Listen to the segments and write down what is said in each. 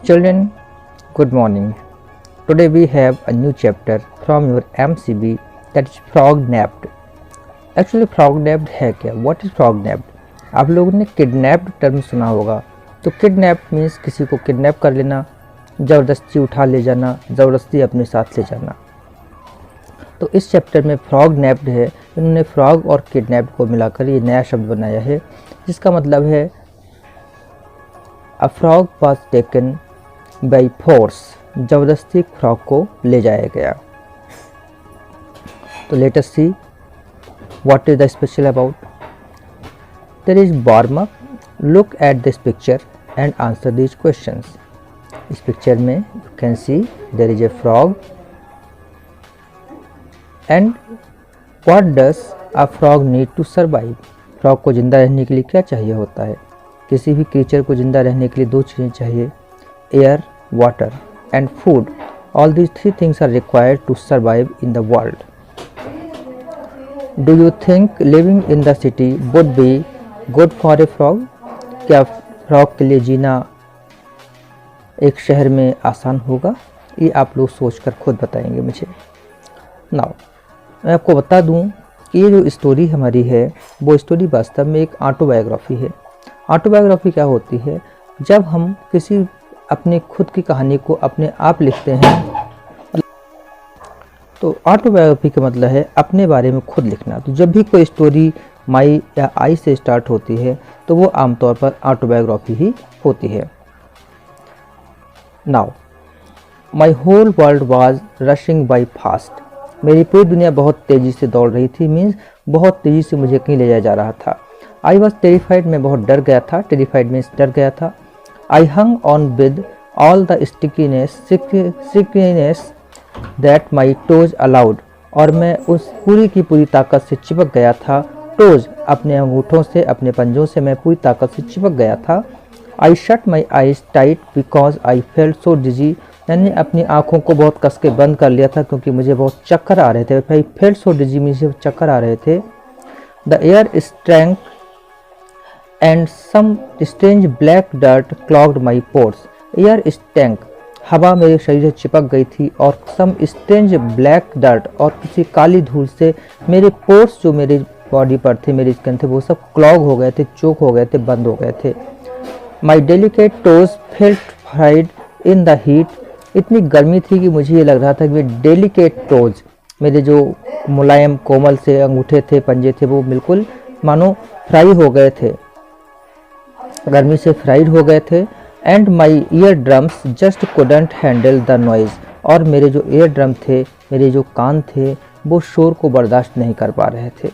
Children, good morning. Today we have a new chapter from your MCB, that is frog napped. Actually frog napped है क्या? What is frog napped? आप लोगों ने kidnapped term सुना होगा। तो kidnapped means किसी को किडनैप कर लेना, ज़बरदस्ती उठा ले जाना, ज़बरदस्ती अपने साथ ले जाना। तो इस चैप्टर में फ्रॉग नैप्ड है। इन्होंने फ्रॉग और किडनैप्ड को मिलाकर ये नया शब्द बनाया है, जिसका मतलब है a frog was taken by force, ज़बरदस्ती फ्रॉग को ले जाया गया। तो let us see what is the special about. There is warm up, look at this picture and answer this questions. इस पिक्चर में you can see there is a frog and what does a frog need to survive. Frog को ज़िंदा रहने के लिए क्या चाहिए होता है? किसी भी क्रीचर को ज़िंदा रहने के लिए दो चीज़ें चाहिए, air, water and food. All these three things are required to survive in the world. Do you think living in the city would be good for a frog? क्या फ्रॉग के लिए जीना एक शहर में आसान होगा? ये आप लोग सोचकर खुद बताएंगे मुझे। नाउ मैं आपको बता दूं कि ये जो स्टोरी हमारी है वो स्टोरी वास्तव में एक ऑटोबायोग्राफी है। ऑटोबायोग्राफी क्या होती है? जब हम किसी अपने खुद की कहानी को अपने आप लिखते हैं। तो ऑटोबायोग्राफी का मतलब है अपने बारे में खुद लिखना। तो जब भी कोई स्टोरी माई या आई से स्टार्ट होती है तो वो आमतौर पर ऑटोबायोग्राफी ही होती है। Now my whole world was rushing by fast. मेरी पूरी दुनिया बहुत तेज़ी से दौड़ रही थी, मीन्स बहुत तेज़ी से मुझे कहीं ले जाया जा रहा था। आई वॉज टेरिफाइड, मैं बहुत डर गया था। टेरिफाइड मीन्स डर गया था। I hung on with all the stickiness that my toes allowed, और मैं उस पूरी की पूरी ताकत से चिपक गया था। टोज अपने अंगूठों से, अपने पंजों से मैं पूरी ताकत से चिपक गया था। I shut my eyes tight because I felt so dizzy, मैंने अपनी आँखों को बहुत कस के बंद कर लिया था क्योंकि मुझे बहुत चक्कर आ रहे थे। आई फेल्ट सो डिजी, मुझे चक्कर आ रहे थे। The air stank and some strange black dirt clogged my pores. Air stank, हवा मेरे शरीर से चिपक गई थी, और सम स्ट्रेंज ब्लैक डर्ट, और किसी काली धूल से मेरे पोर्स जो मेरे बॉडी पर थे, मेरे स्किन थे, वो सब क्लॉग हो गए थे, चोक हो गए थे, बंद हो गए थे। My delicate toes felt fried in the heat. इतनी गर्मी थी कि मुझे ये लग रहा था कि वे डेलिकेट टोज, मेरे जो मुलायम कोमल से अंगूठे थे, पंजे थे, वो बिल्कुल मानो फ्राई हो गए थे, गर्मी से फ्राइड हो गए थे। And my year drums just couldn't handle the noise, और मेरे जो ईयर ड्रम थे, मेरे जो कान थे, वो शोर को बर्दाश्त नहीं कर पा रहे थे।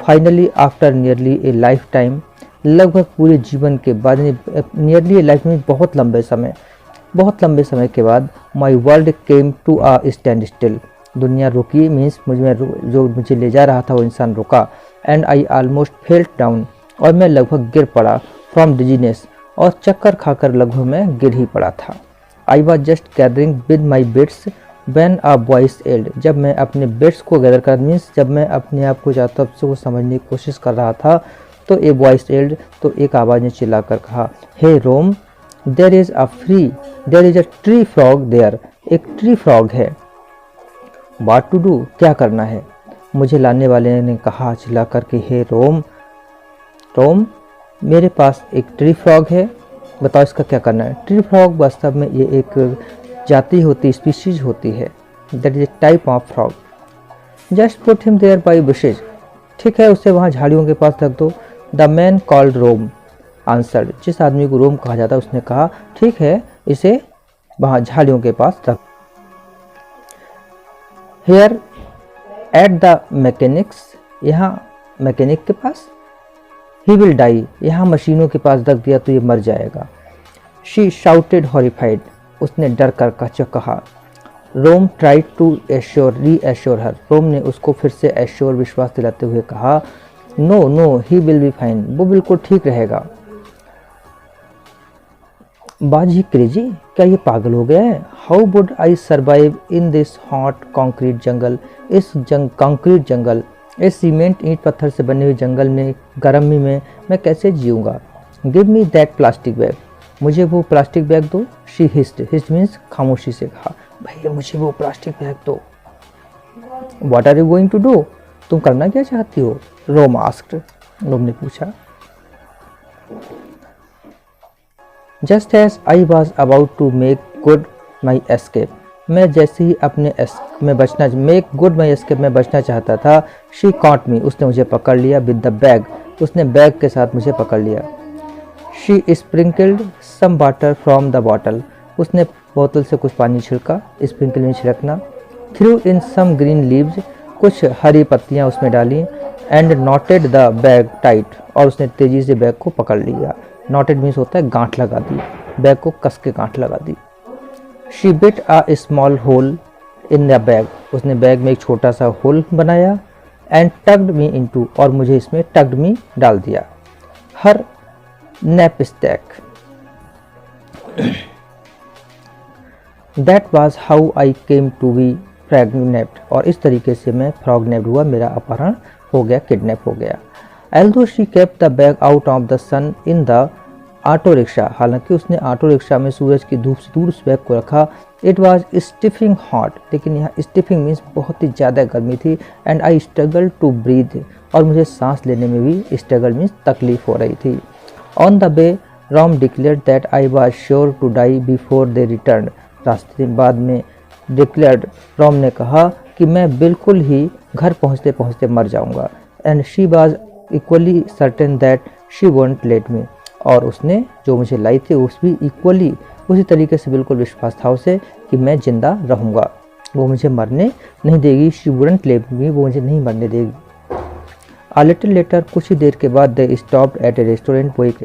फाइनली आफ्टर नियरली ए लाइफ टाइम, लगभग पूरे जीवन के बाद, नियरली ए लाइफ में बहुत लंबे समय के बाद, my world came to a standstill. दुनिया रुकी, मीन्स जो मुझे ले जा रहा था वो इंसान रुका। And I almost felt down, और मैं लगभग गिर पड़ा। फ्रॉम डिजीनेस, और चक्कर खाकर लगभग मैं गिर ही पड़ा था। I was just gathering with my bits when a voice yelled. जब मैं अपने बिट्स को गैदर कर, मीन्स जब मैं अपने आप को चाहता को समझने की कोशिश कर रहा था, तो ए वॉइस एल्ड, तो एक आवाज़ ने चिल्लाकर कहा, hey Rom, there is a tree frog there. एक ट्री फ्रॉग है। व्हाट टू डू, क्या करना है? मुझे लाने वाले ने कहा चिल्ला करके, हे रोम, मेरे पास एक ट्री फ्रॉग है, बताओ इसका क्या करना है? ट्री फ्रॉग वास्तव में ये एक जाति होती, स्पीशीज होती है, that is a type of frog. Just put him there by bushes, ठीक है, उसे वहाँ झाड़ियों के पास रख दो। The man called Rom answered, जिस आदमी को रोम कहा जाता है उसने कहा, ठीक है, इसे वहाँ झाड़ियों के पास रख। हेयर एट द मैकेनिक्स, यहाँ मैकेनिक के पास। ही विल डाई, यहाँ मशीनों के पास रख दिया तो ये मर जाएगा। शी शाउटेड हॉरिफाइड, उसने डर कर कहा। Rom tried to reassure her, Rom ने उसको फिर से एश्योर, विश्वास दिलाते हुए कहा, no he will be fine, वो बिल्कुल ठीक रहेगा। बाजी क्रेजी, क्या ये पागल हो गया है? How would I survive in this hot concrete jungle, इस कॉन्क्रीट जंगल, इस सीमेंट ईंट पत्थर से बने हुए जंगल में, गर्मी में मैं कैसे जीऊँगा? Give me that plastic bag, मुझे वो प्लास्टिक बैग दो। शी हिस्ड, हिस्ड मीन्स खामोशी से कहा, भैया मुझे वो प्लास्टिक बैग दो। What are you going to do, तुम करना क्या चाहती हो? रोम आस्क्ड, रोम ने पूछा। Just as I was about to make good my escape, मैं जैसे ही अपने मेक गुड माई एस्केप में बचना चाहता था, शी कॉट मी, उसने मुझे पकड़ लिया, विद द बैग, उसने बैग के साथ मुझे पकड़ लिया। She sprinkled some water from the bottle, उसने बोतल से कुछ पानी छिड़का, स्प्रिंकल में छिड़कना। Threw in some green leaves, कुछ हरी पत्तियां उसमें डाली। And knotted the bag tight, और उसने तेजी से बैग को पकड़ लिया। नॉटेड मीन्स होता है गांठ लगा दी, बैग को कस के गांठ लगा दी। She bit a small hole in the bag, उसने बैग में एक छोटा सा होल बनाया। एंड टग्ड मी इनटू, और मुझे इसमें टग्ड मी डाल दिया। Her knapsack, that was how I came to be frognapped, और इस तरीके से मैं फ्रॉगनेप्ड हुआ, मेरा अपहरण हो गया, किडनैप हो गया। Although she kept the bag out of the sun in the auto rickshaw, हालांकि उसने ऑटो रिक्शा में सूरज की धूप से दूर उस बैग को रखा। इट वॉज स्टिफिंग हॉट, लेकिन यहाँ स्टिफिंग मीन्स बहुत ही ज़्यादा गर्मी थी। And I struggle to breathe, और मुझे सांस लेने में भी स्ट्रगल मीन्स तकलीफ हो रही थी। On the way Rom declared that I was sure to die before they return, रास्ते बाद में डिक्लेयर्ड, रॉम ने कहा कि मैं बिल्कुल ही घर पहुँचते पहुँचते मर जाऊँगा। And she was equally certain that she won't let me, और उसने जो मुझे लाई थी उस भी इक्वली उसी तरीके से बिल्कुल विश्वास था उसे कि मैं जिंदा रहूँगा, वो मुझे मरने नहीं देगी। शी वुडंट लेट मी, वो मुझे नहीं मरने देगी। अ लिटिल लेटर, कुछ ही देर के बाद they stopped at A restaurant, वो एक